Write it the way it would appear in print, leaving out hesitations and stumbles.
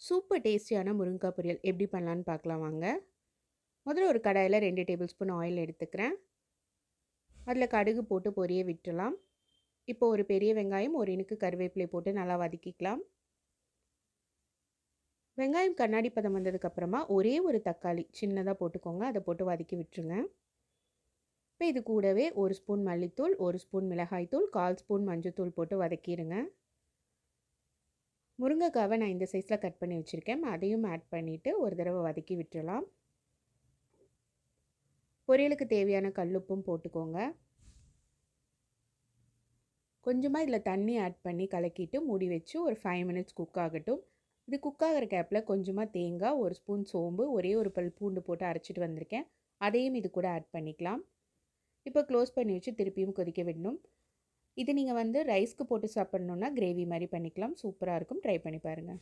Super டேஸ்டியான முருங்கைக்காய் பொரியல் எப்படி பண்ணலான்னு பார்க்கலாம் வாங்க. முதல்ல ஒரு கடாயில் 2 டேபிள் ஸ்பூன் ஆயில் எடுத்துக்கிறேன். அதில் கடுகு போட்டு பொரிய விட்டுலாம். இப்போ ஒரு பெரிய வெங்காயம், ஒரு இனுக்கு கருவேப்பிலை போட்டு நல்லா வதக்கிக்கலாம். வெங்காயம் கண்ணாடி பதம் வந்ததுக்கப்புறமா ஒரே ஒரு தக்காளி சின்னதாக போட்டுக்கோங்க. அதை போட்டு வதக்கி விட்டுருங்க. இப்போ இது கூடவே 1 ஸ்பூன் மல்லித்தூள், 1 ஸ்பூன் மிளகாய்த்தூள், 1/4 ஸ்பூன் மஞ்சள்தூள் போட்டு வதக்கிடுங்க. முருங்கைக்காவை நான் இந்த சைஸில் கட் பண்ணி வச்சுருக்கேன். அதையும் ஆட் பண்ணிவிட்டு ஒரு தடவை வதக்கி விட்டுறலாம். பொரியலுக்கு தேவையான கல்லுப்பும் போட்டுக்கோங்க. கொஞ்சமாக இதில் தண்ணி ஆட் பண்ணி கலக்கிட்டு மூடி வச்சு ஒரு 5 மினிட்ஸ் குக் ஆகட்டும். இது குக் ஆகிற கேப்பில் கொஞ்சமாக தேங்காய், 1 ஸ்பூன் சோம்பு, ஒரே ஒரு பல் பூண்டு போட்டு அரைச்சிட்டு வந்திருக்கேன். அதையும் இது கூட ஆட் பண்ணிக்கலாம். இப்போ க்ளோஸ் பண்ணி வச்சு திருப்பியும் கொதிக்க விடணும். இது நீங்கள் ரைஸ்க்கு போட்டு சாப்பிட்ணுன்னா கிரேவி மாதிரி பண்ணிக்கலாம். சூப்பராக இருக்கும். ட்ரை பண்ணி பாருங்கள்.